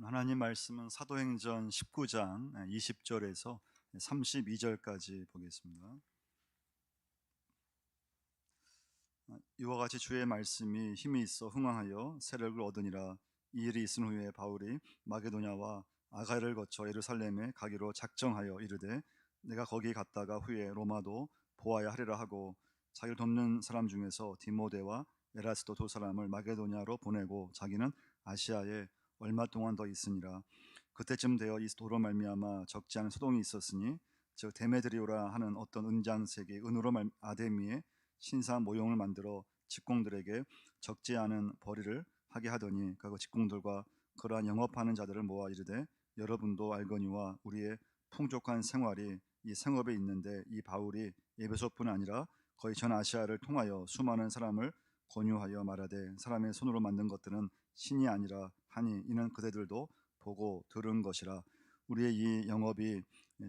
하나님 말씀은 사도행전 19장 20절에서 32절까지 보겠습니다. 이와 같이 주의 말씀이 힘이 있어 흥황하여 세력을 얻으니라. 이 일이 있은 후에 바울이 마게도냐와 아가야를 거쳐 예루살렘에 가기로 작정하여 이르되 내가 거기 갔다가 후에 로마도 보아야 하리라 하고, 자기를 돕는 사람 중에서 디모데와 에라스도 두 사람을 마게도냐로 보내고 자기는 아시아에 얼마 동안 더 있으니라. 그때쯤 되어 이 도로 말미암아 적지 않은 소동이 있었으니, 즉 데메드리오라 하는 어떤 은장색이 은으로 아데미에 신사 모형을 만들어 직공들에게 적지 않은 벌이를 하게 하더니, 그 직공들과 그러한 영업하는 자들을 모아 이르되 여러분도 알거니와 우리의 풍족한 생활이 이 생업에 있는데, 이 바울이 에베소뿐 아니라 거의 전 아시아를 통하여 수많은 사람을 권유하여 말하되 사람의 손으로 만든 것들은 신이 아니라 하니, 이는 그대들도 보고 들은 것이라. 우리의 이 영업이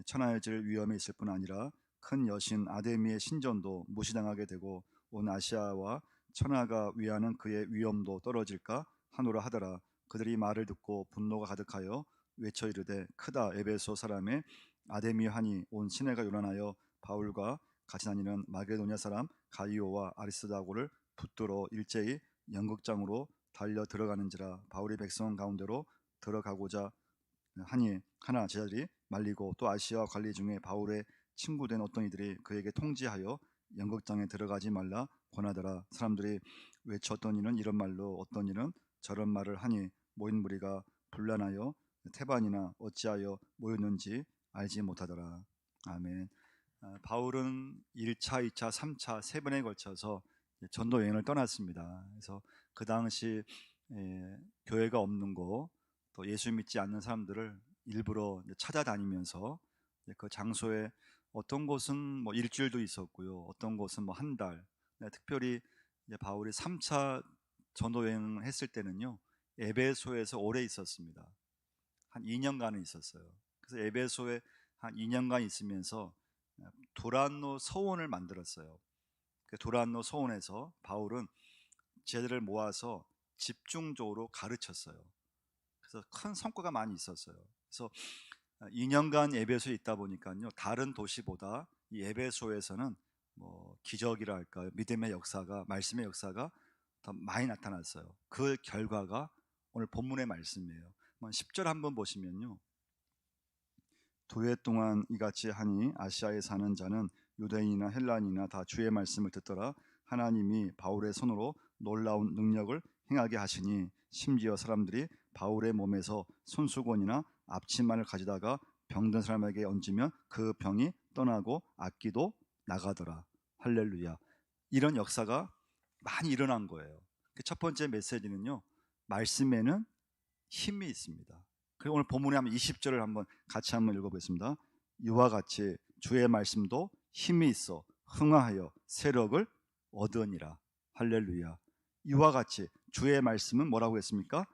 천하해질 위험에 있을 뿐 아니라 큰 여신 아데미의 신전도 무시당하게 되고 온 아시아와 천하가 위하는 그의 위엄도 떨어질까 하노라 하더라. 그들이 말을 듣고 분노가 가득하여 외쳐 이르되 크다. 에베소 사람의 아데미 하니 온 시내가 요란하여 바울과 같이 다니는 마게도냐 사람 가이오와 아리스다고를 붙들어 일제히 연극장으로 달려 들어가는지라. 바울이 백성 가운데로 들어가고자 하니 하나 제자들이 말리고, 또 아시아 관리 중에 바울의 친구된 어떤 이들이 그에게 통지하여 연극장에 들어가지 말라 권하더라. 사람들이 외쳤던 이는 이런 말로 어떤 이는 저런 말을 하니 모인 무리가 분란하여 태반이나 어찌하여 모였는지 알지 못하더라. 아멘. 바울은 1차, 2차, 3차 세 번에 걸쳐서 전도 여행을 떠났습니다. 그래서 그 당시 교회가 없는 곳, 또 예수 믿지 않는 사람들을 일부러 찾아다니면서 그 장소에 어떤 곳은 뭐 일주일도 있었고요, 어떤 곳은 뭐 한 달. 특별히 바울이 3차 전도 여행을 했을 때는요, 에베소에서 오래 있었습니다. 한 2년간은 있었어요. 그래서 에베소에 한 2년간 있으면서 두란노 서원을 만들었어요. 그 두란노 서원에서 바울은 제자들을 모아서 집중적으로 가르쳤어요. 그래서 큰 성과가 많이 있었어요. 그래서 2년간 에베소에 있다 보니까요, 다른 도시보다 이 에베소에서는 뭐 기적이라 할까요, 믿음의 역사가, 말씀의 역사가 더 많이 나타났어요. 그 결과가 오늘 본문의 말씀이에요. 10절 한번 보시면요, 두 해 동안 이같이 하니 아시아에 사는 자는 유대인이나 헬란이나 다 주의 말씀을 듣더라. 하나님이 바울의 손으로 놀라운 능력을 행하게 하시니, 심지어 사람들이 바울의 몸에서 손수건이나 앞치마를 가지다가 병든 사람에게 얹으면 그 병이 떠나고 악기도 나가더라. 할렐루야. 이런 역사가 많이 일어난 거예요. 첫 번째 메시지는요, 말씀에는 힘이 있습니다. 그리고 오늘 본문에 한번 20절을 한번 같이 한번 읽어보겠습니다. 이와 같이 주의 말씀도 힘이 있어 흥하하여 세력을 얻으니라. 할렐루야. 이와 같이 주의 말씀은 뭐라고 했습니까?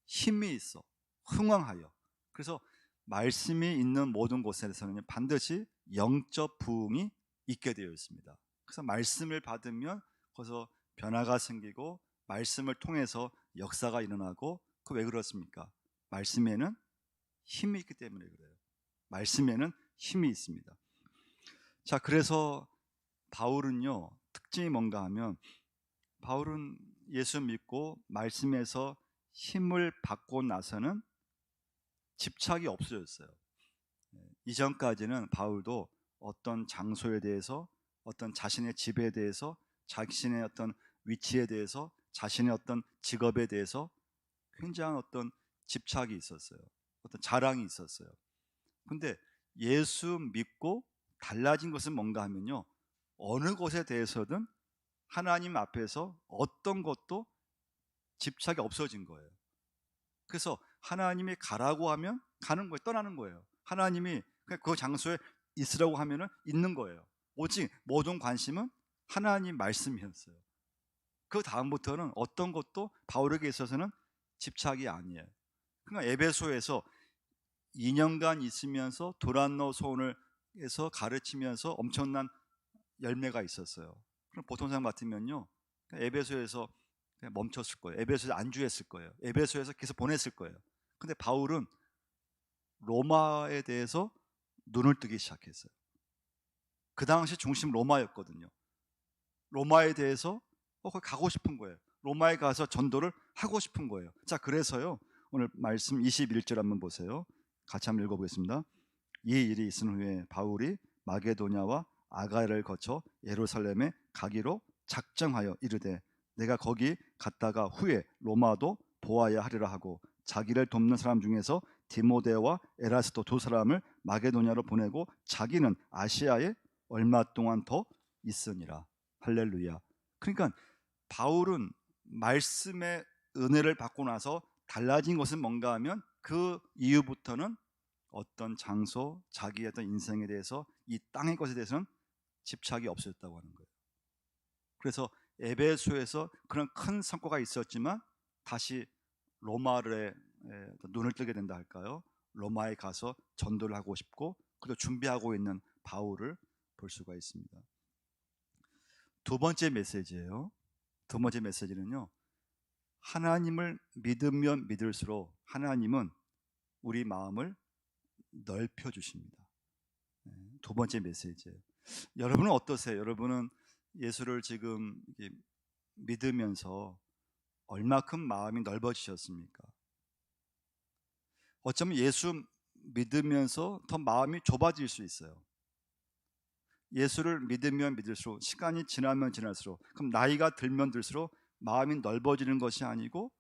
힘이 있어 흥왕하여. 그래서 말씀이 있는 모든 곳에서는 반드시 영적 부흥이 있게 되어 있습니다. 그래서 말씀을 받으면 거기서 변화가 생기고 말씀을 통해서 역사가 일어나고, 그 왜 그렇습니까? 말씀에는 힘이 있기 때문에 그래요. 말씀에는 힘이 있습니다. 자, 그래서 바울은요, 특징이 뭔가 하면, 바울은 예수 믿고 말씀에서 힘을 받고 나서는 집착이 없어졌어요. 이전까지는 바울도 어떤 장소에 대해서, 어떤 자신의 집에 대해서, 자신의 어떤 위치에 대해서, 자신의 어떤 직업에 대해서 굉장한 어떤 집착이 있었어요. 어떤 자랑이 있었어요. 근데 예수 믿고 달라진 것은 뭔가 하면요, 어느 것에 대해서든 하나님 앞에서 어떤 것도 집착이 없어진 거예요. 그래서 하나님이 가라고 하면 가는 거예요. 떠나는 거예요. 하나님이 그 장소에 있으라고 하면은 있는 거예요. 오직 모든 관심은 하나님 말씀이었어요. 그 다음부터는 어떤 것도 바울에게 있어서는 집착이 아니에요. 그러니까 에베소에서 2년간 있으면서 도란노 소원을 해서 가르치면서 엄청난 열매가 있었어요. 그럼 보통 사람 같으면요, 에베소에서 그냥 멈췄을 거예요. 에베소에서 안주했을 거예요. 에베소에서 계속 보냈을 거예요. 근데 바울은 로마에 대해서 눈을 뜨기 시작했어요. 그 당시 중심 로마였거든요. 로마에 대해서 거기 가고 싶은 거예요. 로마에 가서 전도를 하고 싶은 거예요. 자, 그래서요, 오늘 말씀 21절 한번 보세요. 같이 한번 읽어보겠습니다. 이 일이 있은 후에 바울이 마게도냐와 아가야를 거쳐 예루살렘에 가기로 작정하여 이르되 내가 거기 갔다가 후에 로마도 보아야 하리라 하고 자기를 돕는 사람 중에서 디모데와 에라스도 두 사람을 마게도냐로 보내고 자기는 아시아에 얼마 동안 더 있으니라. 할렐루야. 그러니까 바울은 말씀의 은혜를 받고 나서 달라진 것은 뭔가 하면 그 이후부터는 어떤 장소, 자기의 어떤 인생에 대해서, 이 땅의 것에 대해서는 집착이 없어졌다고 하는 거예요. 그래서 에베소에서 그런 큰 성과가 있었지만 다시 로마에 눈을 뜨게 된다 할까요? 로마에 가서 전도를 하고 싶고 그리고 준비하고 있는 바울을 볼 수가 있습니다. 두 번째 메시지예요. 두 번째 메시지는요, 하나님을 믿으면 믿을수록 하나님은 우리 마음을 넓혀 주십니다. 두 번째 메시지예요. 여러분은 어떠세요? 여러분은 예수를 지금 믿으면서 얼마큼 마음이 넓어지셨습니까? 어쩌면 예수 믿으면서 더 마음이 좁아질 수 있어요. 예수를 믿으면 믿을수록, 시간이 지나면 지날수록, 그럼 나이가 들면 들수록 마음이 넓어지는 것이 아니고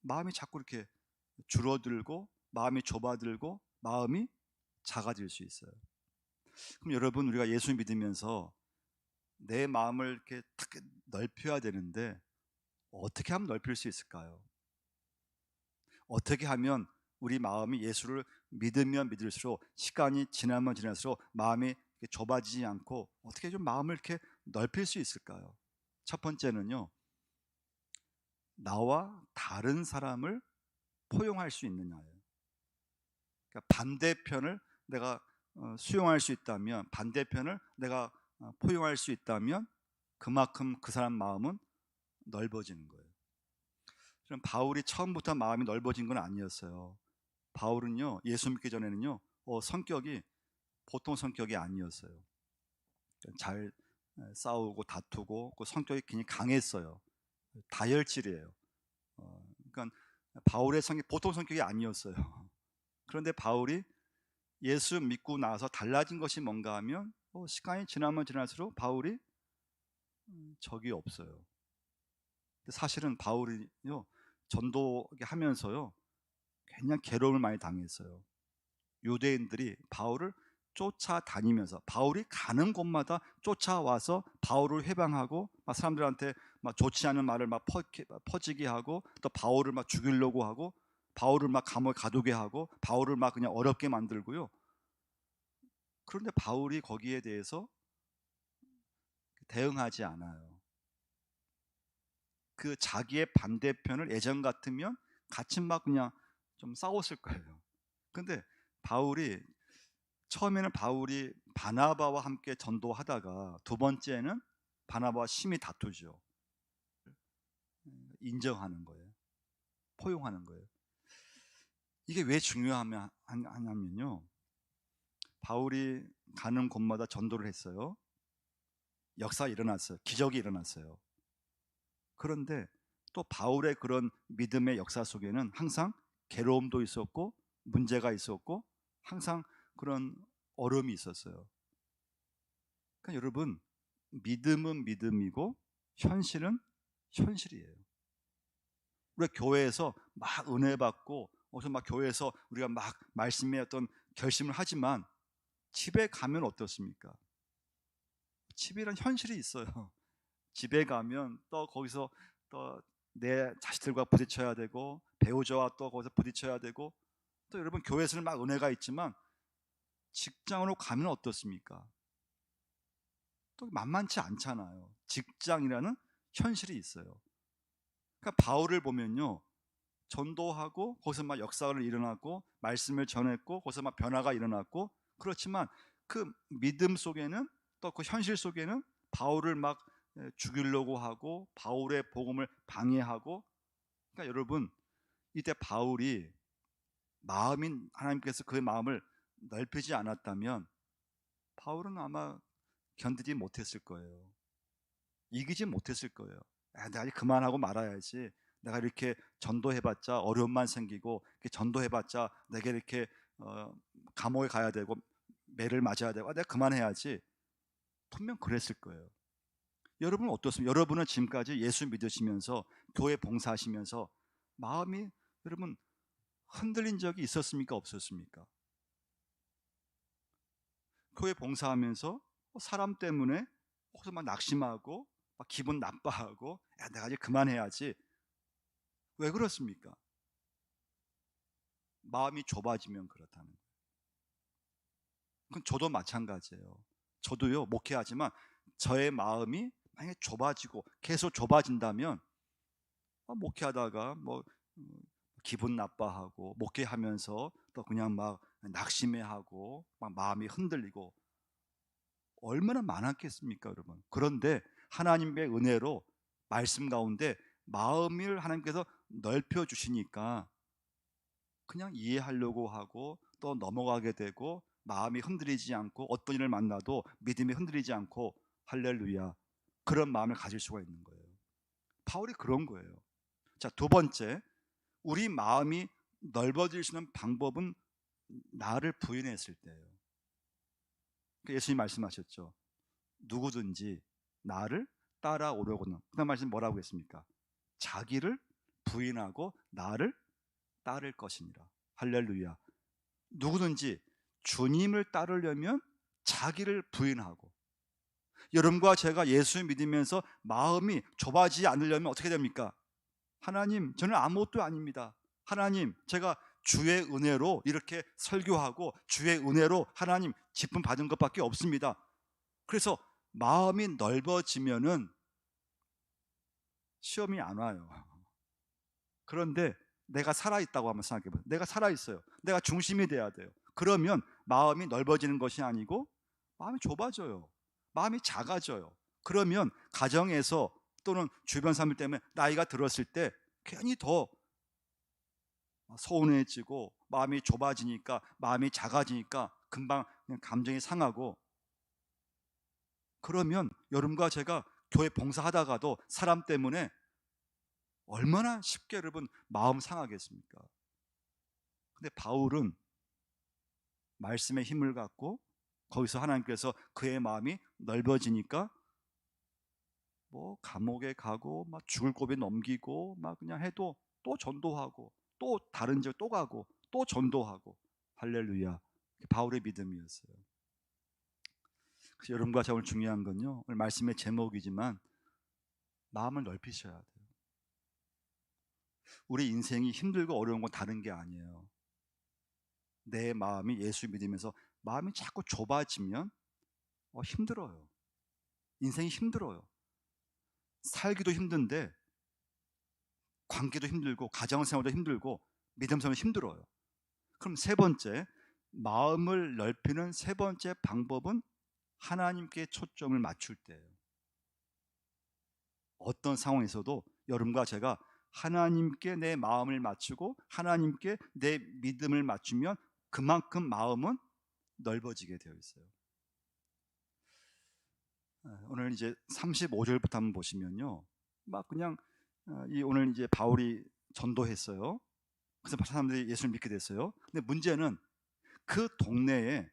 마음이 자꾸 이렇게 줄어들고 마음이 좁아들고 마음이 작아질 수 있어요. 그럼 여러분, 우리가 예수 믿으면서 내 마음을 이렇게 탁 넓혀야 되는데 어떻게 하면 넓힐 수 있을까요? 어떻게 하면 우리 마음이 예수를 믿으면 믿을수록, 시간이 지나면 지날수록 마음이 좁아지지 않고 어떻게 좀 마음을 이렇게 넓힐 수 있을까요? 첫 번째는요, 나와 다른 사람을 포용할 수 있느냐예요. 그러니까 반대편을 내가 수용할 수 있다면, 반대편을 내가 포용할 수 있다면 그만큼 그 사람 마음은 넓어지는 거예요. 그럼 바울이 처음부터 마음이 넓어진 건 아니었어요. 바울은요, 예수 믿기 전에는요, 성격이 보통 성격이 아니었어요. 잘 싸우고 다투고 그 성격이 굉장히 강했어요. 다혈질이에요. 그러니까 바울의 성격 보통 성격이 아니었어요. 그런데 바울이 예수 믿고 나서 달라진 것이 뭔가 하면 시간이 지나면 지날수록 바울이 적이 없어요. 사실은 바울이요, 전도하면서요 굉장히 괴로움을 많이 당했어요. 유대인들이 바울을 쫓아다니면서, 바울이 가는 곳마다 쫓아와서 바울을 회방하고 막 사람들한테 막 좋지 않은 말을 막 퍼지게 하고, 또 바울을 막 죽이려고 하고, 바울을 막 감옥에 가두게 하고, 바울을 막 그냥 어렵게 만들고요. 그런데 바울이 거기에 대해서 대응하지 않아요. 그 자기의 반대편을 예전 같으면 같이 막 그냥 좀 싸웠을 거예요. 근데 처음에는 바울이 바나바와 함께 전도하다가 두 번째는 바나바와 심히 다투죠. 인정하는 거예요. 포용하는 거예요. 이게 왜 중요하냐면요, 바울이 가는 곳마다 전도를 했어요. 역사가 일어났어요. 기적이 일어났어요. 그런데 또 바울의 그런 믿음의 역사 속에는 항상 괴로움도 있었고 문제가 있었고 항상 그런 어려움이 있었어요. 그러니까 여러분, 믿음은 믿음이고 현실은 현실이에요. 우리가 교회에서 막 은혜 받고 막 교회에서 우리가 막 말씀의 어떤 결심을 하지만 집에 가면 어떻습니까? 집이란 현실이 있어요. 집에 가면 또 거기서 또 내 자식들과 부딪혀야 되고 배우자와 또 거기서 부딪혀야 되고, 또 여러분 교회에서는 막 은혜가 있지만 직장으로 가면 어떻습니까? 또 만만치 않잖아요. 직장이라는 현실이 있어요. 그러니까 바울을 보면요, 전도하고 거기서 막 역사가 일어났고 말씀을 전했고 거기서 막 변화가 일어났고, 그렇지만 그 믿음 속에는, 또 그 현실 속에는 바울을 막 죽이려고 하고 바울의 복음을 방해하고. 그러니까 여러분, 이때 바울이 마음인 하나님께서 그의 마음을 넓히지 않았다면 바울은 아마 견디지 못했을 거예요. 이기지 못했을 거예요. 내가 이제 그만하고 말아야지. 내가 이렇게 전도해봤자 어려움만 생기고, 이렇게 전도해봤자 내가 이렇게 감옥에 가야 되고 매를 맞아야 되고, 내가 그만해야지. 분명 그랬을 거예요. 여러분은 어떻습니까? 여러분은 지금까지 예수 믿으시면서 교회 봉사하시면서 마음이 여러분 흔들린 적이 있었습니까? 없었습니까? 교회 봉사하면서 사람 때문에 혹시 막 낙심하고 막 기분 나빠하고, 야, 내가 이제 그만해야지. 왜 그렇습니까? 마음이 좁아지면 그렇다는 거예요. 그건 저도 마찬가지예요. 저도요, 목회하지만 저의 마음이 만약에 좁아지고 계속 좁아진다면 목회하다가 기분 나빠하고, 목회하면서 또 그냥 막 낙심해하고 막 마음이 흔들리고 얼마나 많았겠습니까, 여러분? 그런데 하나님의 은혜로 말씀 가운데 마음을 하나님께서 넓혀 주시니까 그냥 이해하려고 하고 또 넘어가게 되고, 마음이 흔들리지 않고 어떤 일을 만나도 믿음이 흔들리지 않고, 할렐루야, 그런 마음을 가질 수가 있는 거예요. 바울이 그런 거예요. 자, 두 번째, 우리 마음이 넓어질 수 있는 방법은 나를 부인했을 때예요. 예수님 말씀하셨죠. 누구든지 나를 따라오려고는, 그 다음 말씀 뭐라고 했습니까? 자기를 부인하고 나를 따를 것이니라. 할렐루야. 누구든지 주님을 따르려면 자기를 부인하고, 여러분과 제가 예수 믿으면서 마음이 좁아지지 않으려면 어떻게 됩니까? 하나님, 저는 아무것도 아닙니다. 하나님, 제가 주의 은혜로 이렇게 설교하고 주의 은혜로 하나님 기쁨 받은 것밖에 없습니다. 그래서 마음이 넓어지면은 시험이 안 와요. 그런데 내가 살아있다고 한번 생각해봐요. 내가 살아있어요. 내가 중심이 돼야 돼요. 그러면 마음이 넓어지는 것이 아니고 마음이 좁아져요. 마음이 작아져요. 그러면 가정에서 또는 주변 사람들 때문에 나이가 들었을 때 괜히 더 서운해지고, 마음이 좁아지니까, 마음이 작아지니까 금방 그냥 감정이 상하고, 그러면 여러분과 제가 교회 봉사하다가도 사람 때문에 얼마나 쉽게 여러분 마음 상하겠습니까? 근데 바울은 말씀의 힘을 갖고 거기서 하나님께서 그의 마음이 넓어지니까 감옥에 가고 막 죽을 고비 넘기고 막 그냥 해도 또 전도하고, 또 다른 지역 또 가고 또 전도하고. 할렐루야. 바울의 믿음이었어요. 그래서 여러분과 저 오늘 중요한 건요, 오늘 말씀의 제목이지만 마음을 넓히셔야 돼요. 우리 인생이 힘들고 어려운 건 다른 게 아니에요. 내 마음이 예수 믿으면서 마음이 자꾸 좁아지면 힘들어요. 인생이 힘들어요. 살기도 힘든데 관계도 힘들고 가정생활도 힘들고 믿음생활도 힘들어요. 그럼 세 번째, 마음을 넓히는 세 번째 방법은 하나님께 초점을 맞출 때예요. 어떤 상황에서도 여러분과 제가 하나님께 내 마음을 맞추고 하나님께 내 믿음을 맞추면 그만큼 마음은 넓어지게 되어 있어요. 오늘 이제 35절부터 한번 보시면요, 막 그냥 오늘 이제 바울이 전도했어요. 그래서 사람들이 예수를 믿게 됐어요. 근데 문제는 그 동네에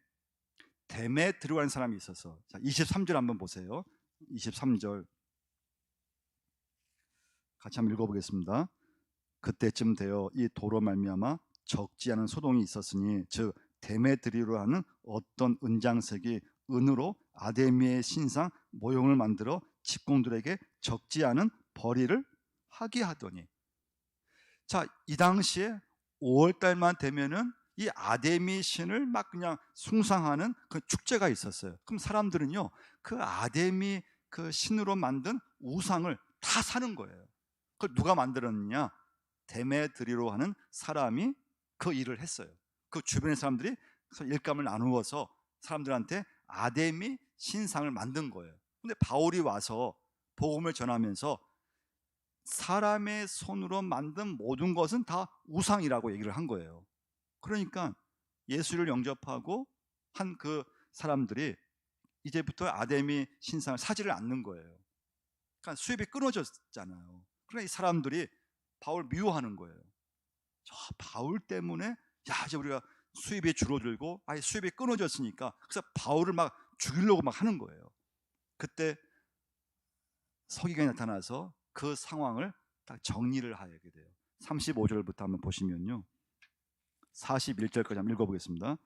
데메드로라는 사람이 있어서, 자, 23절 한번 보세요. 23절 같이 한번 읽어보겠습니다. 그때쯤 되어 이 도로 말미암아 적지 않은 소동이 있었으니, 즉 데메드리로라는 어떤 은장색이 은으로 아데미의 신상 모형을 만들어 직공들에게 적지 않은 벌이를 하게 하더니. 자, 이 당시에 5월달만 되면은 이 아데미 신을 막 그냥 숭상하는 그 축제가 있었어요. 그럼 사람들은요, 그 아데미 그 신으로 만든 우상을 다 사는 거예요. 그걸 누가 만들었느냐? 데메드리로 하는 사람이 그 일을 했어요. 그 주변의 사람들이 일감을 나누어서 사람들한테 아데미 신상을 만든 거예요. 근데 바울이 와서 복음을 전하면서 사람의 손으로 만든 모든 것은 다 우상이라고 얘기를 한 거예요. 그러니까 예수를 영접하고 한 그 사람들이 이제부터 아담이 신상을 사지를 않는 거예요. 그러니까 수입이 끊어졌잖아요. 그러니까 이 사람들이 바울 미워하는 거예요. 저 바울 때문에 야 이제 우리가 수입이 줄어들고 아예 수입이 끊어졌으니까 그래서 바울을 막 죽이려고 막 하는 거예요. 그때 서기관이 나타나서 그 상황을 딱 정리를 하게 돼요. 35절부터 한번 보시면요. 41절까지 한번 읽어보겠습니다.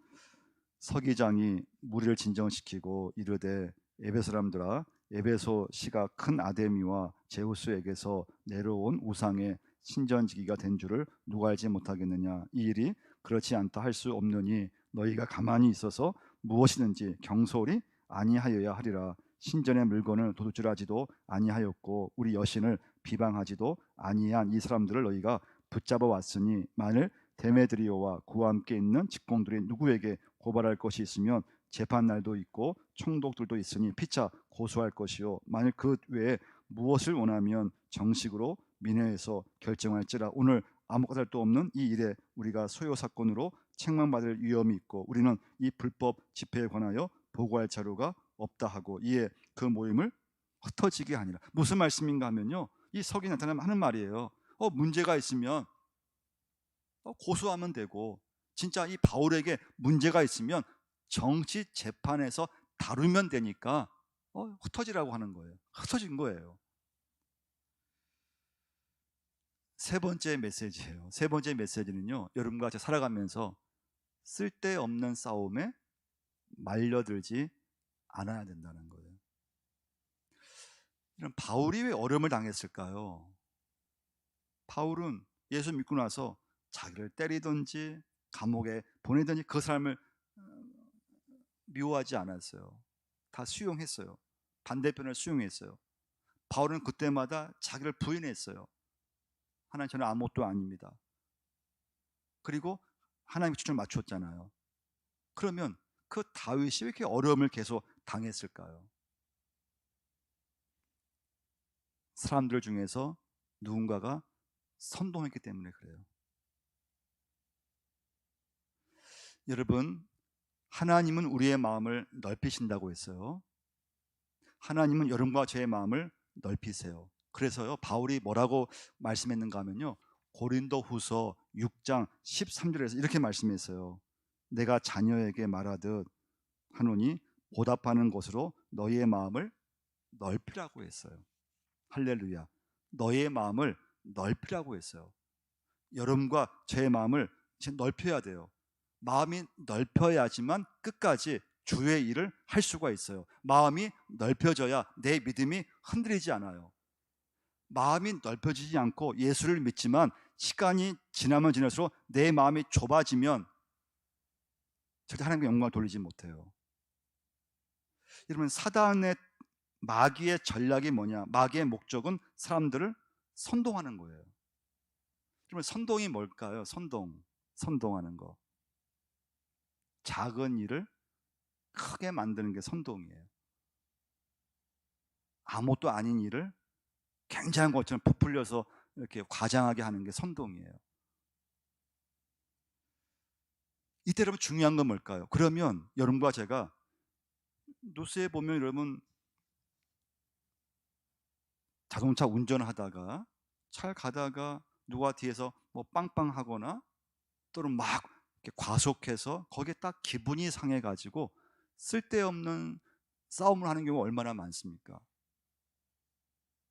서기장이 무리를 진정시키고 이르되 에베소 사람들아 에베소 시가 큰 아데미와 제우스에게서 내려온 우상의 신전지기가 된 줄을 누가 알지 못하겠느냐. 이 일이 그렇지 않다 할 수 없느니 너희가 가만히 있어서 무엇이든지 경솔이 아니하여야 하리라. 신전의 물건을 도둑질하지도 아니하였고 우리 여신을 비방하지도 아니한 이 사람들을 너희가 붙잡아 왔으니 만일 데메드리오와 그와 함께 있는 직공들이 누구에게 고발할 것이 있으면 재판 날도 있고 총독들도 있으니 피차 고소할 것이요 만일 그 외에 무엇을 원하면 정식으로 민회에서 결정할지라. 오늘 아무 까닭도 없는 이 일에 우리가 소요 사건으로 책망받을 위험이 있고 우리는 이 불법 집회에 관하여 보고할 자료가 없다 하고 이에 그 모임을 흩어지게 하니라. 무슨 말씀인가 하면요, 이 석이 나타나면 하는 말이에요. 문제가 있으면 고소하면 되고 진짜 이 바울에게 문제가 있으면 정치 재판에서 다루면 되니까 흩어지라고 하는 거예요. 흩어진 거예요. 세 번째 메시지예요. 세 번째 메시지는요, 여러분과 제가 살아가면서 쓸데없는 싸움에 말려들지 않아야 된다는 거예요. 이런 바울이 왜 어려움을 당했을까요? 바울은 예수 믿고 나서 자기를 때리든지 감옥에 보내든지 그 사람을 미워하지 않았어요. 다 수용했어요. 반대편을 수용했어요. 바울은 그때마다 자기를 부인했어요. 하나님, 저는 아무것도 아닙니다. 그리고 하나님의 추천을 맞췄잖아요. 그러면 그 다윗이 왜 이렇게 어려움을 계속 당했을까요? 사람들 중에서 누군가가 선동했기 때문에 그래요. 여러분, 하나님은 우리의 마음을 넓히신다고 했어요. 하나님은 여러분과 저의 마음을 넓히세요. 그래서요, 바울이 뭐라고 말씀했는가 하면요, 고린도후서 6장 13절에서 이렇게 말씀했어요. 내가 자녀에게 말하듯 하노니 보답하는 것으로 너희의 마음을 넓히라고 했어요. 할렐루야. 너희의 마음을 넓히라고 했어요. 여러분과 제 마음을 넓혀야 돼요. 마음이 넓혀야지만 끝까지 주의 일을 할 수가 있어요. 마음이 넓혀져야 내 믿음이 흔들리지 않아요. 마음이 넓혀지지 않고 예수를 믿지만 시간이 지나면 지날수록 내 마음이 좁아지면 절대 하나님께 영광을 돌리지 못해요. 여러분, 사단의 마귀의 전략이 뭐냐? 마귀의 목적은 사람들을 선동하는 거예요. 그러면 선동이 뭘까요? 선동하는 거. 작은 일을 크게 만드는 게 선동이에요. 아무것도 아닌 일을 굉장한 것처럼 부풀려서 이렇게 과장하게 하는 게 선동이에요. 이때 여러분 중요한 건 뭘까요? 그러면 여러분과 제가 뉴스에 보면 여러분 자동차 운전하다가 잘 가다가 누가 뒤에서 뭐 빵빵하거나 또는 막 이렇게 과속해서 거기에 딱 기분이 상해가지고 쓸데없는 싸움을 하는 경우가 얼마나 많습니까?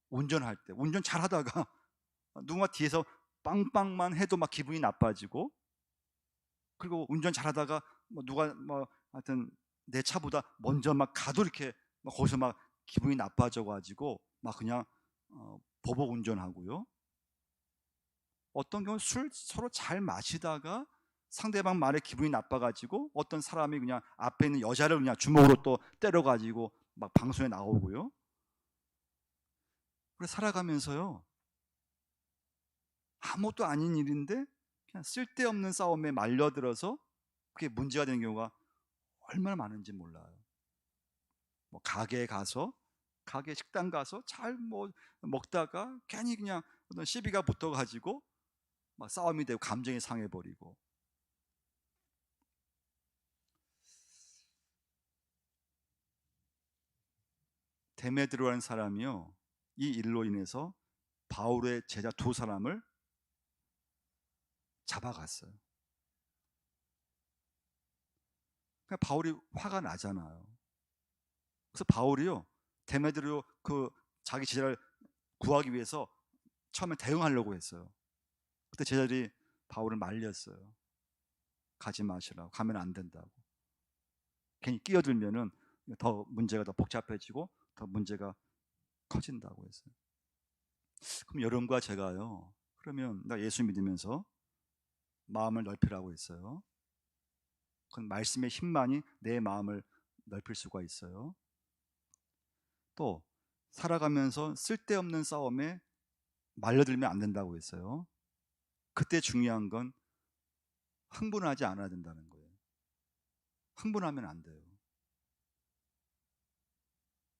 운전할 때 운전 잘하다가 누군가 뒤에서 빵빵만 해도 막 기분이 나빠지고, 그리고 운전 잘하다가 뭐 누가 뭐 하여튼 내 차보다 먼저 막 가도 이렇게 막 거기서 막 기분이 나빠져가지고 막 그냥 보복 운전하고요. 어떤 경우는 술 서로 잘 마시다가 상대방 말에 기분이 나빠가지고 어떤 사람이 그냥 앞에 있는 여자를 그냥 주먹으로 또 때려가지고 막 방송에 나오고요. 그래서 살아가면서요, 아무것도 아닌 일인데 그냥 쓸데없는 싸움에 말려들어서 그게 문제가 되는 경우가 얼마나 많은지 몰라요. 뭐 가게 식당 가서 잘 뭐 먹다가 괜히 그냥 어떤 시비가 붙어가지고 막 싸움이 되고 감정이 상해버리고, 데메드로라는 사람이요, 이 일로 인해서 바울의 제자 두 사람을 잡아갔어요. 그러니까 바울이 화가 나잖아요. 그래서 바울이요, 데메드로 그 자기 제자를 구하기 위해서 처음에 대응하려고 했어요. 그때 제자들이 바울을 말렸어요. 가지 마시라고, 가면 안 된다고. 괜히 끼어들면은 더 문제가 더 복잡해지고 더 문제가 커진다고 했어요. 그럼 여러분과 제가요, 그러면 나 예수 믿으면서 마음을 넓히라고 했어요. 그건 말씀의 힘만이 내 마음을 넓힐 수가 있어요. 또 살아가면서 쓸데없는 싸움에 말려들면 안 된다고 했어요. 그때 중요한 건 흥분하지 않아야 된다는 거예요. 흥분하면 안 돼요.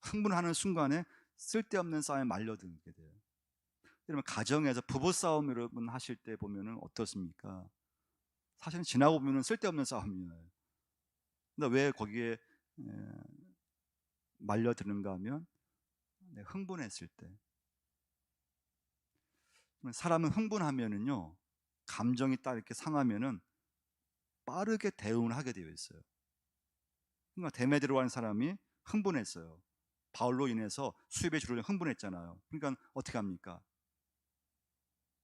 흥분하는 순간에 쓸데없는 싸움에 말려들게 돼요. 여러분, 가정에서 부부싸움 여러분 하실 때 보면은 어떻습니까? 사실은 지나고 보면은 쓸데없는 싸움이에요. 근데 왜 거기에 말려드는가 하면 흥분했을 때. 사람은 흥분하면은요, 감정이 딱 이렇게 상하면은 빠르게 대응을 하게 되어 있어요. 그러니까 데메드로라는 사람이 흥분했어요. 바울로 인해서 수입의 줄을 흥분했잖아요. 그러니까 어떻게 합니까?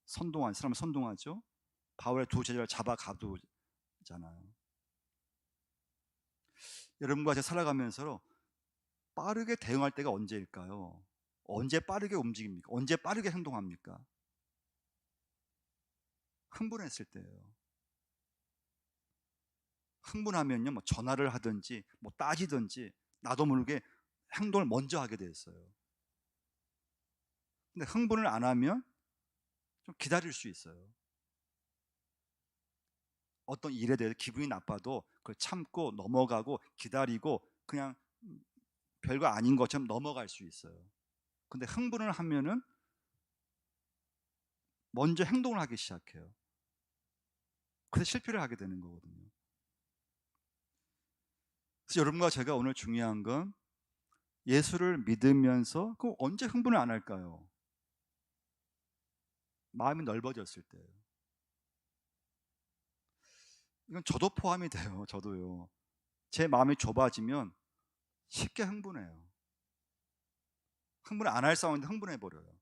사람은 선동하죠. 바울의 두 제자를 잡아 가두잖아요. 여러분과 제가 살아가면서 빠르게 대응할 때가 언제일까요? 언제 빠르게 움직입니까? 언제 빠르게 행동합니까? 흥분했을 때예요. 흥분하면요, 뭐 전화를 하든지 뭐 따지든지 나도 모르게 행동을 먼저 하게 됐어요. 근데 흥분을 안 하면 좀 기다릴 수 있어요. 어떤 일에 대해서 기분이 나빠도 그걸 참고 넘어가고 기다리고 그냥 별거 아닌 것처럼 넘어갈 수 있어요. 근데 흥분을 하면은 먼저 행동을 하기 시작해요. 그래서 실패를 하게 되는 거거든요. 그래서 여러분과 제가 오늘 중요한 건 예수를 믿으면서 그 언제 흥분을 안 할까요? 마음이 넓어졌을 때예요. 이건 저도 포함이 돼요. 저도요. 제 마음이 좁아지면 쉽게 흥분해요. 흥분을 안 할 상황인데 흥분해 버려요.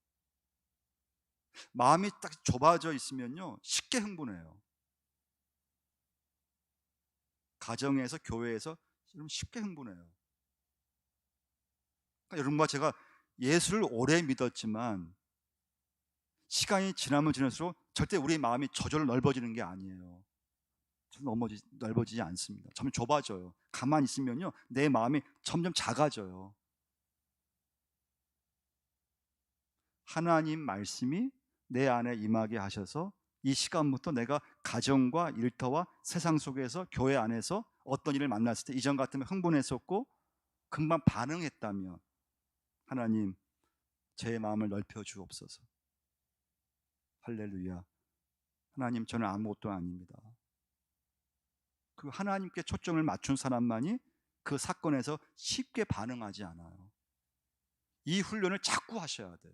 마음이 딱 좁아져 있으면요, 쉽게 흥분해요. 가정에서, 교회에서 쉽게 흥분해요. 그러니까 여러분과 제가 예수를 오래 믿었지만 시간이 지나면 지날수록 절대 우리 마음이 저절로 넓어지는 게 아니에요. 넓어지지 않습니다. 점점 좁아져요. 가만히 있으면요, 내 마음이 점점 작아져요. 하나님 말씀이 내 안에 임하게 하셔서 이 시간부터 내가 가정과 일터와 세상 속에서 교회 안에서 어떤 일을 만났을 때 이전 같으면 흥분했었고 금방 반응했다면, 하나님 제 마음을 넓혀 주옵소서. 할렐루야. 하나님, 저는 아무것도 아닙니다. 그 하나님께 초점을 맞춘 사람만이 그 사건에서 쉽게 반응하지 않아요. 이 훈련을 자꾸 하셔야 돼요.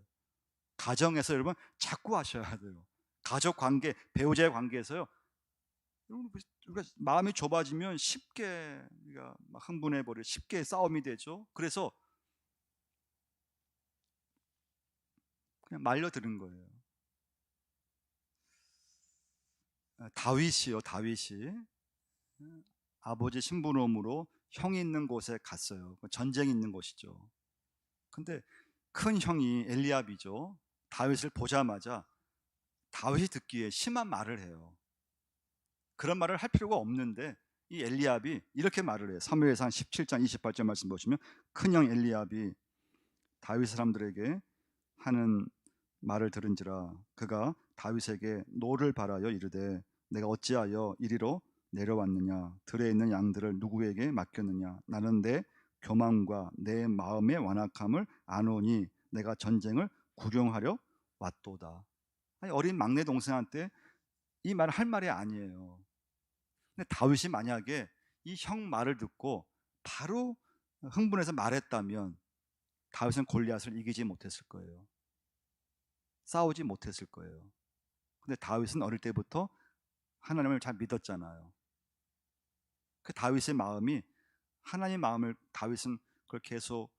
가정에서 여러분 자꾸 하셔야 돼요. 가족 관계, 배우자의 관계에서요. 여러분, 우리가 마음이 좁아지면 쉽게 우리가 막 흥분해 버려, 쉽게 싸움이 되죠. 그래서 그냥 말려드는 거예요. 다윗이요, 다윗이 아버지 심부름으로 형이 있는 곳에 갔어요. 전쟁이 있는 곳이죠. 근데 큰 형이 엘리압이죠. 다윗을 보자마자 다윗이 듣기에 심한 말을 해요. 그런 말을 할 필요가 없는데 이 엘리압이 이렇게 말을 해요. 사무엘상 17장 28절 말씀 보시면 큰형 엘리압이 다윗 사람들에게 하는 말을 들은지라 그가 다윗에게 노를 바라여 이르되 내가 어찌하여 이리로 내려왔느냐, 들에 있는 양들을 누구에게 맡겼느냐, 나는 내 교만과 내 마음의 완악함을 아노니 내가 전쟁을 구경하려 왔도다. 아니, 어린 막내 동생한테 이 말을 할 말이 아니에요. 근데 다윗이 만약에 이 형 말을 듣고 바로 흥분해서 말했다면 다윗은 골리앗을 이기지 못했을 거예요. 싸우지 못했을 거예요. 근데 다윗은 어릴 때부터 하나님을 잘 믿었잖아요. 그 다윗의 마음이, 하나님의 마음을 다윗은 그걸 계속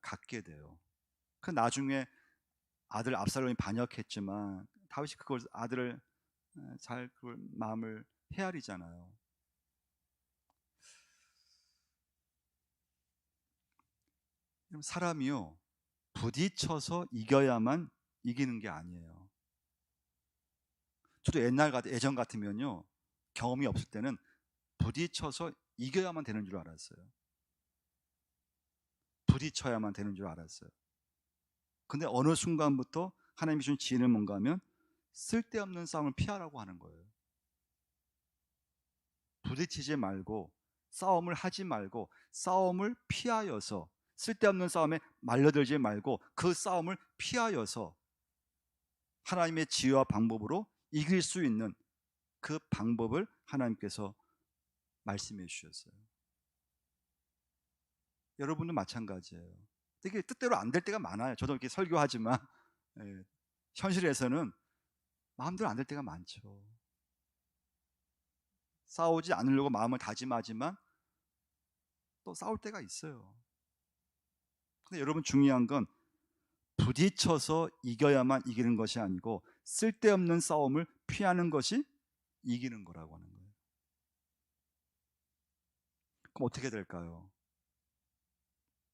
갖게 돼요. 그 나중에 아들 압살롬이 반역했지만 다윗이 그걸 아들을 잘 그걸 마음을 헤아리잖아요. 사람이요, 부딪혀서 이겨야만 이기는 게 아니에요. 저도 예전 같으면요, 경험이 없을 때는 부딪혀서 이겨야만 되는 줄 알았어요. 부딪혀야만 되는 줄 알았어요. 근데 어느 순간부터 하나님이 준 지혜는 뭔가 하면 쓸데없는 싸움을 피하라고 하는 거예요. 부딪히지 말고, 싸움을 하지 말고, 싸움을 피하여서, 쓸데없는 싸움에 말려들지 말고 그 싸움을 피하여서 하나님의 지혜와 방법으로 이길 수 있는 그 방법을 하나님께서 말씀해 주셨어요. 여러분도 마찬가지예요. 이게 뜻대로 안 될 때가 많아요. 저도 이렇게 설교하지만 현실에서는 마음대로 안 될 때가 많죠. 싸우지 않으려고 마음을 다짐하지만 또 싸울 때가 있어요. 근데 여러분, 중요한 건 부딪혀서 이겨야만 이기는 것이 아니고 쓸데없는 싸움을 피하는 것이 이기는 거라고 하는 거예요. 그럼 어떻게 될까요?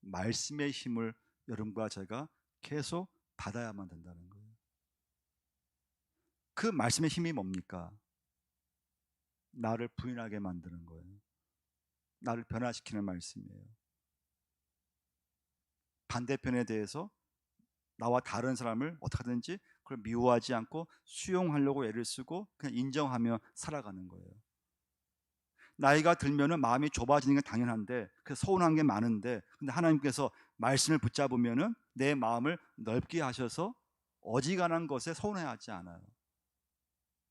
말씀의 힘을 여러분과 제가 계속 받아야만 된다는 거예요. 그 말씀의 힘이 뭡니까? 나를 부인하게 만드는 거예요. 나를 변화시키는 말씀이에요. 반대편에 대해서 나와 다른 사람을 어떻게 하든지 그걸 미워하지 않고 수용하려고 애를 쓰고 그냥 인정하며 살아가는 거예요. 나이가 들면은 마음이 좁아지는 게 당연한데, 그 서운한 게 많은데, 근데 하나님께서 말씀을 붙잡으면은 내 마음을 넓게 하셔서 어지간한 것에 서운해하지 않아요.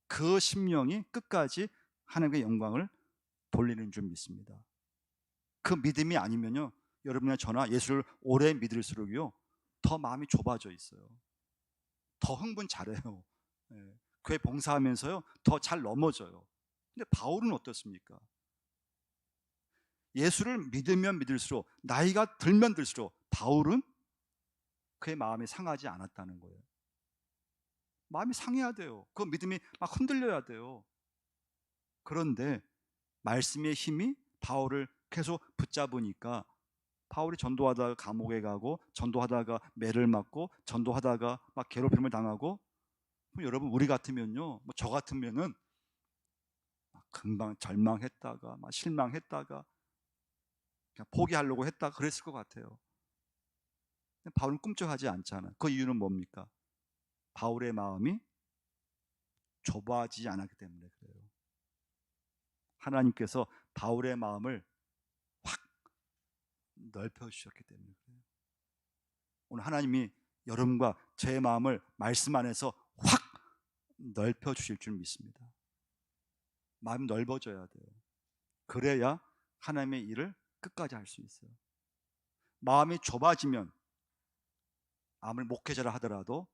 그 심령이 끝까지 하나님의 영광을 돌리는 줄 믿습니다. 그 믿음이 아니면요, 여러분이나 저나 예수를 오래 믿을수록요 더 마음이 좁아져 있어요. 더 흥분 잘해요. 교회 봉사하면서요 더 잘 넘어져요. 근데 바울은 어떻습니까? 예수를 믿으면 믿을수록, 나이가 들면 들수록 바울은 그의 마음이 상하지 않았다는 거예요. 마음이 상해야 돼요. 그 믿음이 막 흔들려야 돼요. 그런데 말씀의 힘이 바울을 계속 붙잡으니까 바울이 전도하다가 감옥에 가고, 전도하다가 매를 맞고, 전도하다가 막 괴롭힘을 당하고, 여러분 우리 같으면요, 저 같으면은 금방 절망했다가 막 실망했다가 그냥 포기하려고 했다가 그랬을 것 같아요. 바울은 꿈쩍하지 않잖아요. 그 이유는 뭡니까? 바울의 마음이 좁아지지 않았기 때문에 그래요. 하나님께서 바울의 마음을 확 넓혀 주셨기 때문에 그래요. 오늘 하나님이 여러분과 제 마음을 말씀 안에서 확 넓혀 주실 줄 믿습니다. 마음이 넓어져야 돼요. 그래야 하나님의 일을 끝까지 할 수 있어요. 마음이 좁아지면 아무리 목회자라 하더라도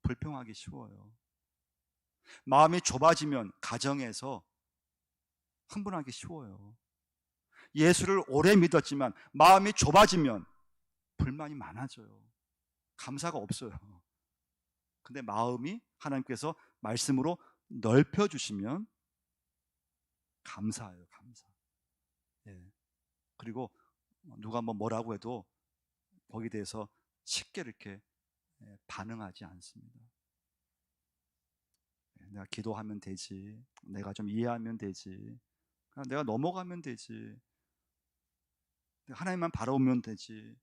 불평하기 쉬워요. 마음이 좁아지면 가정에서 흥분하기 쉬워요. 예수를 오래 믿었지만 마음이 좁아지면 불만이 많아져요. 감사가 없어요. 근데 마음이 하나님께서 말씀으로 넓혀주시면 감사해요. 감사. 그리고 누가 뭐라고 해도 거기에 대해서 쉽게 이렇게 반응하지 않습니다. 내가 기도하면 되지, 내가 좀 이해하면 되지, 내가 넘어가면 되지, 하나님만 바라보면 되지.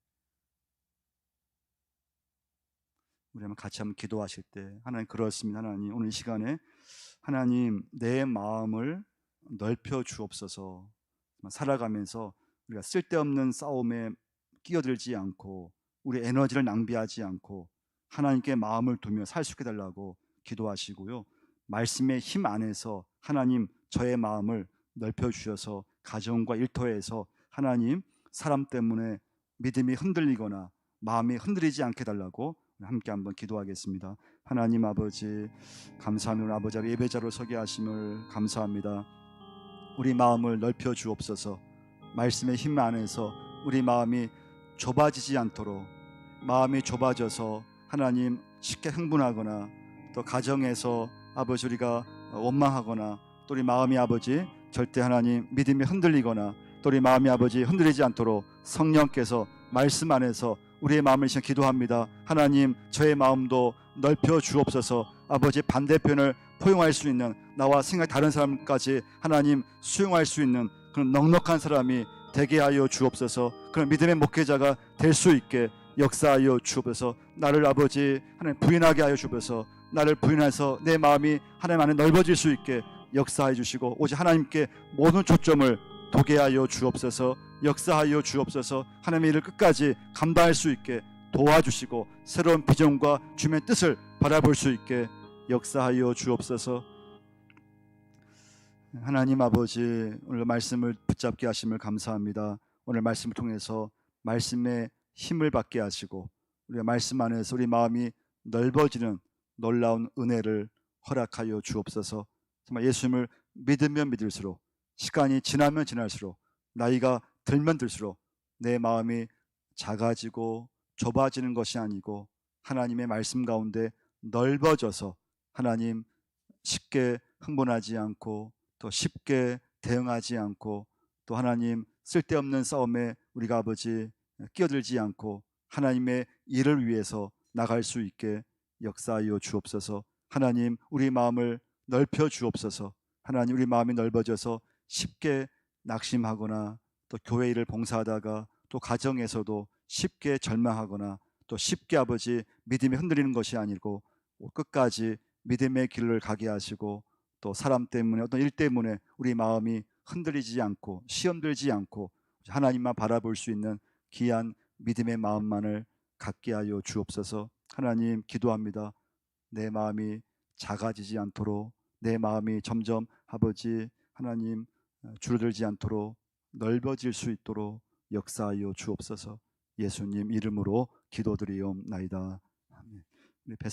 우리 한번 같이 한번 기도하실 때, 하나님 그렇습니다. 하나님 오늘 이 시간에 하나님 내 마음을 넓혀 주옵소서. 살아가면서 우리가 쓸데없는 싸움에 끼어들지 않고 우리 에너지를 낭비하지 않고 하나님께 마음을 두며 살 수 있게 달라고 기도하시고요. 말씀의 힘 안에서 하나님 저의 마음을 넓혀 주셔서 가정과 일터에서 하나님 사람 때문에 믿음이 흔들리거나 마음이 흔들리지 않게 달라고 함께 한번 기도하겠습니다. 하나님 아버지, 감사합니다. 아버지, 예배자로 서게 하심을 감사합니다. 우리 마음을 넓혀 주옵소서. 말씀의 힘 안에서 우리 마음이 좁아지지 않도록, 마음이 좁아져서 하나님 쉽게 흥분하거나 또 가정에서 아버지 우리가 원망하거나 또 우리 마음이 아버지 절대 하나님 믿음이 흔들리거나 또 우리 마음이 아버지 흔들리지 않도록 성령께서 말씀 안에서 우리의 마음을 시켜 기도합니다. 하나님, 저의 마음도 넓혀 주옵소서. 아버지, 반대편을 포용할 수 있는, 나와 생각이 다른 사람까지 하나님 수용할 수 있는 그런 넉넉한 사람이 되게 하여 주옵소서. 그런 믿음의 목회자가 될 수 있게 역사하여 주옵소서. 나를 아버지 하나님 부인하게 하여 주옵소서. 나를 부인해서 내 마음이 하나님 안에 넓어질 수 있게 역사하여 주시고 오직 하나님께 모든 초점을 두게 하여 주옵소서. 역사하여 주옵소서. 하나님의 일을 끝까지 감당할 수 있게 도와주시고 새로운 비전과 주님의 뜻을 바라볼 수 있게 역사하여 주옵소서. 하나님 아버지, 오늘 말씀을 붙잡게 하심을 감사합니다. 오늘 말씀을 통해서 말씀의 힘을 받게 하시고 우리가 말씀 안에서 우리 마음이 넓어지는 놀라운 은혜를 허락하여 주옵소서. 정말 예수님을 믿으면 믿을수록, 시간이 지나면 지날수록, 나이가 들면 들수록 내 마음이 작아지고 좁아지는 것이 아니고 하나님의 말씀 가운데 넓어져서 하나님 쉽게 흥분하지 않고 또 쉽게 대응하지 않고 또 하나님 쓸데없는 싸움에 우리가 아버지 끼어들지 않고 하나님의 일을 위해서 나갈 수 있게 역사하여 주옵소서. 하나님, 우리 마음을 넓혀 주옵소서. 하나님, 우리 마음이 넓어져서 쉽게 낙심하거나 또 교회 일을 봉사하다가 또 가정에서도 쉽게 절망하거나 또 쉽게 아버지 믿음이 흔들리는 것이 아니고 끝까지 믿음의 길을 가게 하시고 또 사람 때문에 어떤 일 때문에 우리 마음이 흔들리지 않고 시험 들지 않고 하나님만 바라볼 수 있는 귀한 믿음의 마음만을 갖게 하여 주옵소서. 하나님, 기도합니다. 내 마음이 작아지지 않도록, 내 마음이 점점 아버지 하나님 줄어들지 않도록 넓어질 수 있도록 역사하여 주옵소서. 예수님 이름으로 기도드리옵나이다. 아멘. 우리